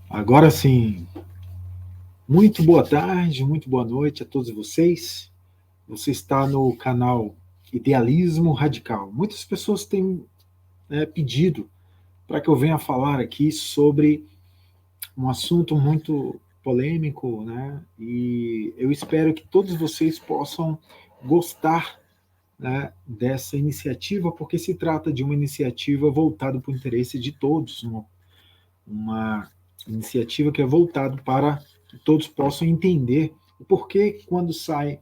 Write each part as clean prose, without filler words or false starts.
Agora sim, muito boa tarde, muito boa noite a todos vocês. Você está no canal Idealismo Radical. Muitas pessoas têm pedido para que eu venha falar aqui sobre um assunto muito polêmico, né? E eu espero que todos vocês possam gostar, né, dessa iniciativa, porque se trata de uma iniciativa voltada para o interesse de todos, uma iniciativa que é voltada para que todos possam entender o porquê quando sai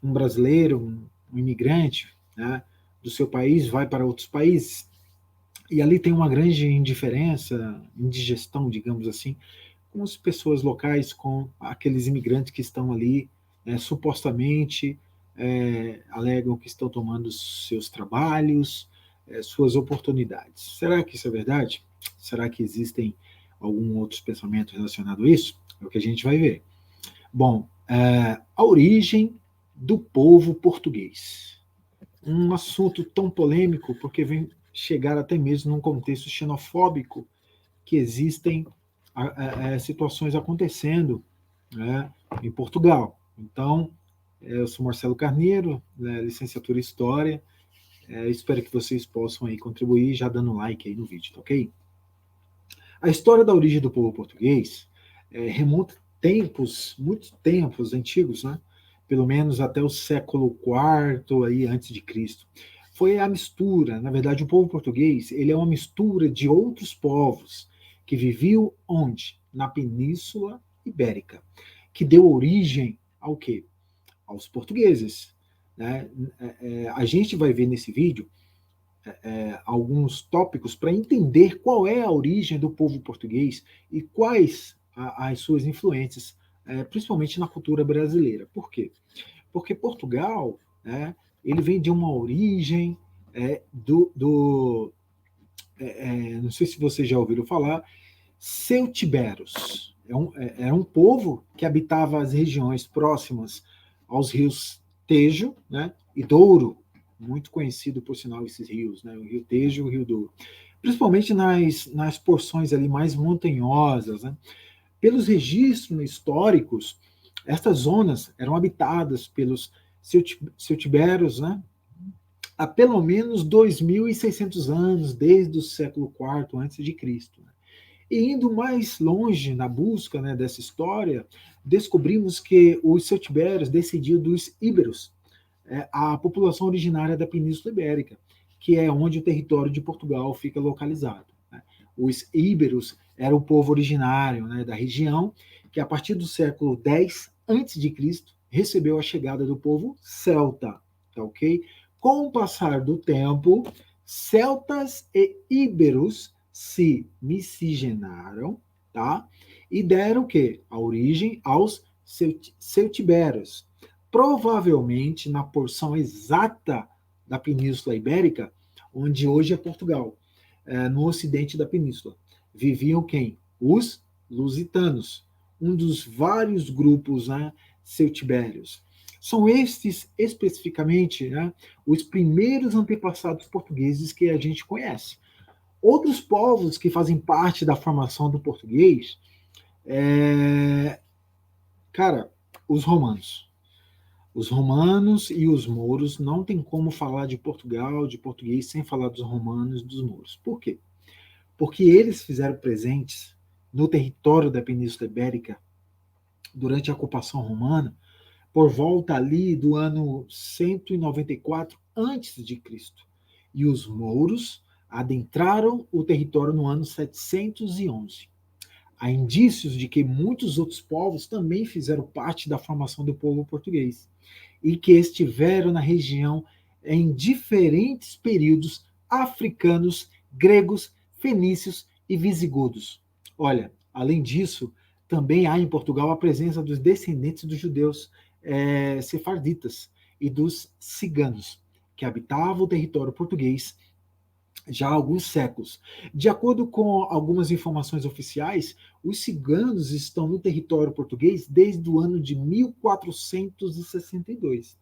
um brasileiro, um imigrante, né, do seu país, vai para outros países, e ali tem uma grande indiferença, indigestão, digamos assim, com as pessoas locais, com aqueles imigrantes que estão ali, supostamente alegam que estão tomando seus trabalhos, suas oportunidades. Será que isso é verdade? Será que existem algum outros pensamentos relacionados a isso? É o que a gente vai ver. Bom, a origem do povo português. Um assunto tão polêmico porque vem chegar até mesmo num contexto xenofóbico que existem situações acontecendo, né, em Portugal. Então, eu sou Marcelo Carneiro, né, licenciatura em História. Espero que vocês possam aí contribuir já dando like aí no vídeo, tá ok? A história da origem do povo português remonta muitos tempos antigos, né? Pelo menos até o século IV aí antes de Cristo. Foi a mistura, na verdade, o povo português ele é uma mistura de outros povos que viviam onde? Na Península Ibérica, que deu origem ao quê? Aos portugueses. Né? A gente vai ver nesse vídeo alguns tópicos para entender qual é a origem do povo português e quais as suas influências, principalmente na cultura brasileira. Por quê? Porque Portugal, né, ele vem de uma origem não sei se vocês já ouviram falar, celtiberos. Era um povo que habitava as regiões próximas aos rios Tejo, né, e Douro, muito conhecido por sinal esses rios, né, o rio Tejo e o rio Douro, principalmente nas porções ali mais montanhosas. Né. Pelos registros históricos, estas zonas eram habitadas pelos celtiberos, né, há pelo menos 2.600 anos, desde o século IV a.C. E indo mais longe na busca, né, dessa história, descobrimos que os celtibérios descendiam dos íberos, a população originária da Península Ibérica, que é onde o território de Portugal fica localizado. Né. Os íberos eram o povo originário, né, da região, que a partir do século X a.C. recebeu a chegada do povo celta, tá ok? Com o passar do tempo, celtas e íberos se miscigenaram, tá? E deram o quê? A origem aos celtibérios. Provavelmente na porção exata da Península Ibérica, onde hoje é Portugal, no ocidente da península. Viviam quem? Os lusitanos, um dos vários grupos, né, celtibérios. São estes, especificamente, né, os primeiros antepassados portugueses que a gente conhece. Outros povos que fazem parte da formação do português, cara, os romanos. Os romanos e os mouros, não tem como falar de Portugal, de português, sem falar dos romanos e dos mouros. Por quê? Porque eles fizeram presentes no território da Península Ibérica durante a ocupação romana, por volta ali do ano 194 a.C. E os mouros adentraram o território no ano 711. Há indícios de que muitos outros povos também fizeram parte da formação do povo português e que estiveram na região em diferentes períodos africanos, gregos, fenícios e visigodos. Olha, além disso, também há em Portugal a presença dos descendentes dos judeus sefarditas e dos ciganos, que habitavam o território português já há alguns séculos. De acordo com algumas informações oficiais, os ciganos estão no território português desde o ano de 1462.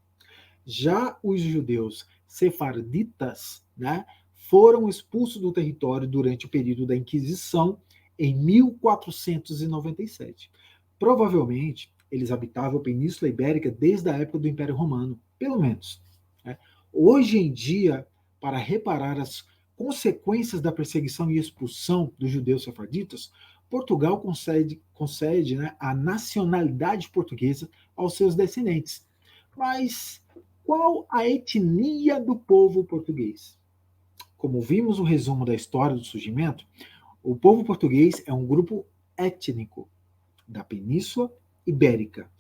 Já os judeus sefarditas, né, foram expulsos do território durante o período da Inquisição em 1497. Provavelmente, eles habitavam a Península Ibérica desde a época do Império Romano, pelo menos. Né? Hoje em dia, para reparar as consequências da perseguição e expulsão dos judeus sefardítas, Portugal concede, né, a nacionalidade portuguesa aos seus descendentes. Mas qual a etnia do povo português? Como vimos no resumo da história do surgimento, o povo português é um grupo étnico da Península Ibérica.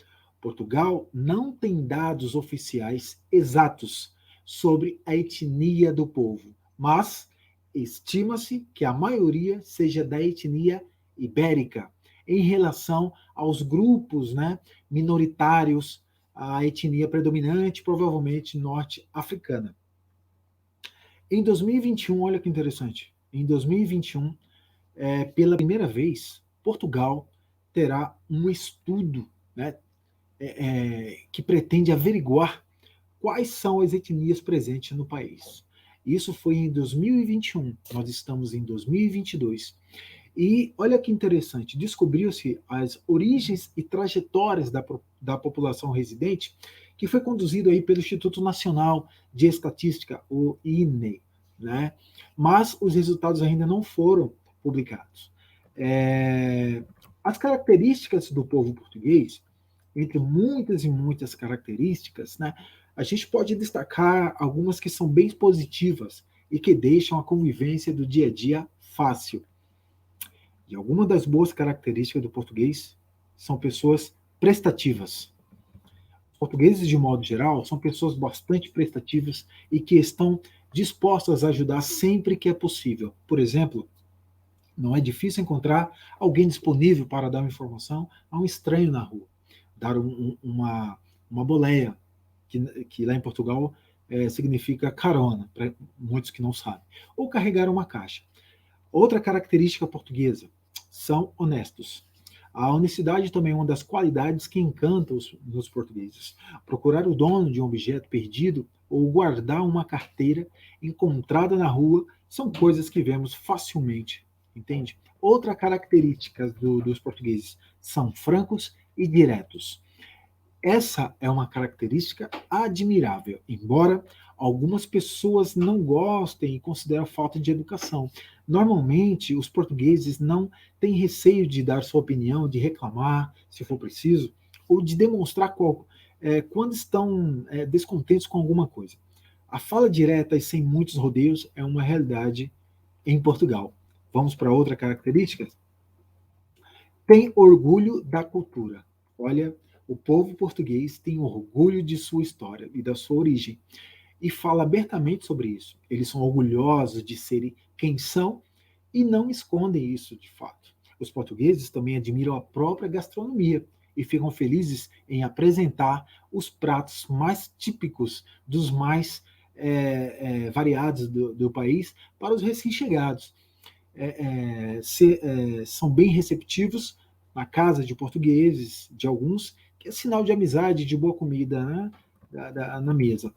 Portugal não tem dados oficiais exatos sobre a etnia do povo, mas estima-se que a maioria seja da etnia ibérica, em relação aos grupos, né, minoritários, a etnia predominante, provavelmente norte-africana. Em 2021, olha que interessante, em 2021, pela primeira vez, Portugal terá um estudo, né, que pretende averiguar quais são as etnias presentes no país. Isso foi em 2021, nós estamos em 2022. E olha que interessante, descobriu-se as origens e trajetórias da população residente, que foi conduzido aí pelo Instituto Nacional de Estatística, o INE, né? Mas os resultados ainda não foram publicados. As características do povo português, entre muitas e muitas características, né, a gente pode destacar algumas que são bem positivas e que deixam a convivência do dia a dia fácil. E algumas das boas características do português são pessoas prestativas. Os portugueses, de modo geral, são pessoas bastante prestativas e que estão dispostas a ajudar sempre que é possível. Por exemplo, não é difícil encontrar alguém disponível para dar uma informação a um estranho na rua, dar uma boleia, que lá em Portugal significa carona, para muitos que não sabem, ou carregar uma caixa. Outra característica portuguesa, são honestos. A honestidade também é uma das qualidades que encanta os portugueses. Procurar o dono de um objeto perdido ou guardar uma carteira encontrada na rua são coisas que vemos facilmente, entende? Outra característica dos portugueses, são francos e diretos. Essa é uma característica admirável, embora algumas pessoas não gostem e considerem a falta de educação. Normalmente, os portugueses não têm receio de dar sua opinião, de reclamar, se for preciso, ou de demonstrar quando estão descontentes com alguma coisa. A fala direta e sem muitos rodeios é uma realidade em Portugal. Vamos para outra característica? Tem orgulho da cultura. Olha, o povo português tem orgulho de sua história e da sua origem e fala abertamente sobre isso. Eles são orgulhosos de serem quem são e não escondem isso de fato. Os portugueses também admiram a própria gastronomia e ficam felizes em apresentar os pratos mais típicos dos mais variados do país para os recém-chegados. São bem receptivos na casa de portugueses, de alguns, que é sinal de amizade, de boa comida, né, na mesa.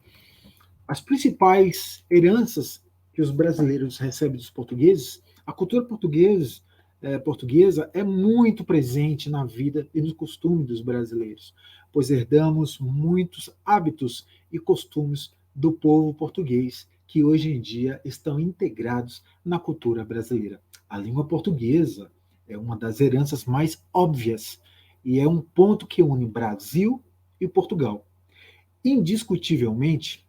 As principais heranças que os brasileiros recebem dos portugueses, a cultura portuguesa é muito presente na vida e no costume dos brasileiros, pois herdamos muitos hábitos e costumes do povo português que hoje em dia estão integrados na cultura brasileira. A língua portuguesa é uma das heranças mais óbvias e é um ponto que une Brasil e Portugal. Indiscutivelmente,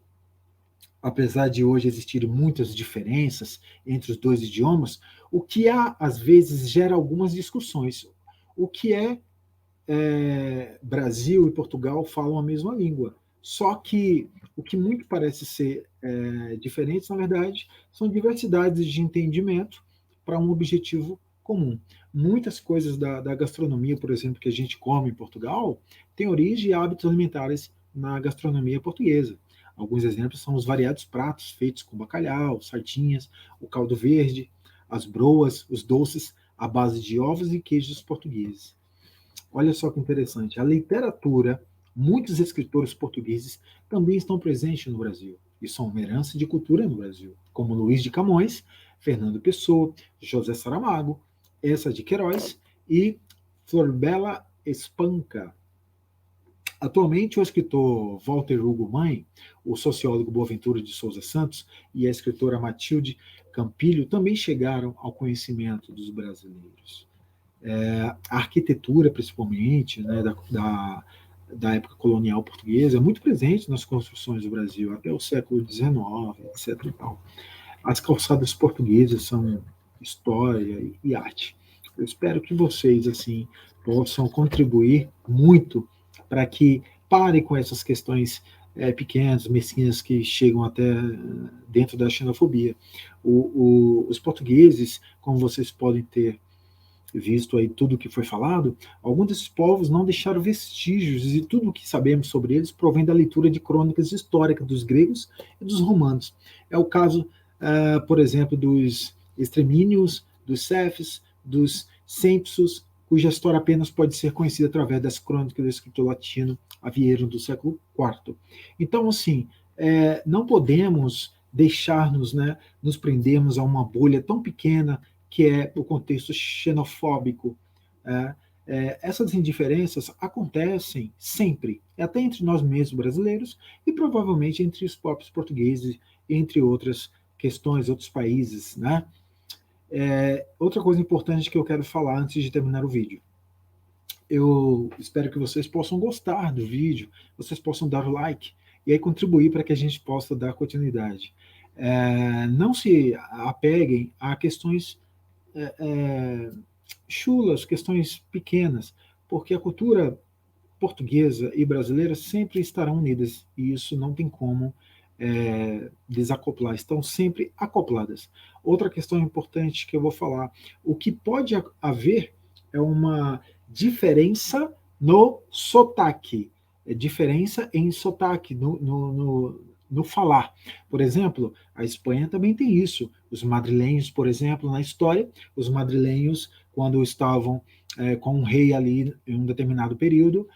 apesar de hoje existirem muitas diferenças entre os dois idiomas, o que há, às vezes, gera algumas discussões. O que Brasil e Portugal falam a mesma língua. Só que o que muito parece ser diferente, na verdade, são diversidades de entendimento para um objetivo comum. Muitas coisas da gastronomia, por exemplo, que a gente come em Portugal, têm origem e hábitos alimentares na gastronomia portuguesa. Alguns exemplos são os variados pratos feitos com bacalhau, sardinhas, o caldo verde, as broas, os doces à base de ovos e queijos portugueses. Olha só que interessante, a literatura, muitos escritores portugueses também estão presentes no Brasil e são uma herança de cultura no Brasil, como Luís de Camões, Fernando Pessoa, José Saramago, Essa de Queiroz e Florbela Espanca. Atualmente, o escritor Walter Hugo Mãe, o sociólogo Boaventura de Souza Santos e a escritora Matilde Campilho também chegaram ao conhecimento dos brasileiros. A arquitetura, principalmente, né, da época colonial portuguesa, é muito presente nas construções do Brasil, até o século XIX, etc. E tal. As calçadas portuguesas são história e arte. Eu espero que vocês assim possam contribuir muito para que parem com essas questões pequenas, mesquinhas que chegam até dentro da xenofobia. Os portugueses, como vocês podem ter visto aí tudo o que foi falado, alguns desses povos não deixaram vestígios e tudo o que sabemos sobre eles provém da leitura de crônicas históricas dos gregos e dos romanos. É o caso, por exemplo, dos extermínios, dos cefes, dos sempsos, cuja história apenas pode ser conhecida através das crônicas do escritor latino Aviero do século IV. Então, assim, não podemos deixar-nos, né, nos prendermos a uma bolha tão pequena que é o contexto xenofóbico. Essas indiferenças acontecem sempre, até entre nós mesmos brasileiros e provavelmente entre os próprios portugueses, entre outras questões, outros países. Né? Outra coisa importante que eu quero falar antes de terminar o vídeo. Eu espero que vocês possam gostar do vídeo, vocês possam dar o like e aí contribuir para que a gente possa dar continuidade. Não se apeguem a questões chulas, questões pequenas, porque a cultura portuguesa e brasileira sempre estarão unidas e isso não tem como desacoplar, estão sempre acopladas. Outra questão importante que eu vou falar, o que pode haver é uma diferença no sotaque, diferença em sotaque, no falar. Por exemplo, a Espanha também tem isso. Os madrilenhos, por exemplo, na história, os madrilenhos, quando estavam com um rei ali em um determinado período,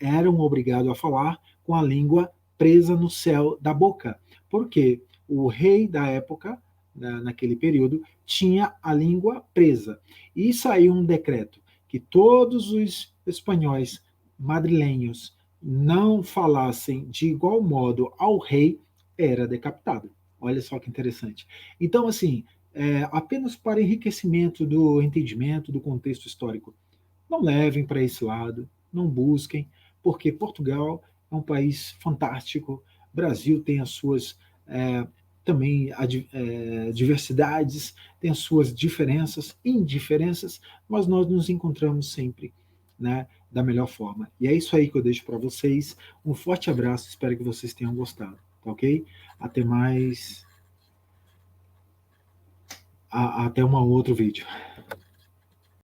eram obrigados a falar com a língua presa no céu da boca. Porque o rei da época, naquele período, tinha a língua presa. E saiu um decreto que todos os espanhóis madrilenhos não falassem de igual modo ao rei, era decapitado. Olha só que interessante. Então, assim, apenas para enriquecimento do entendimento do contexto histórico, não levem para esse lado, não busquem, porque Portugal é um país fantástico, Brasil tem as suas também diversidades, tem as suas diferenças, indiferenças, mas nós nos encontramos sempre, né, da melhor forma. E é isso aí que eu deixo para vocês. Um forte abraço, espero que vocês tenham gostado, tá ok? Até mais, até um outro vídeo.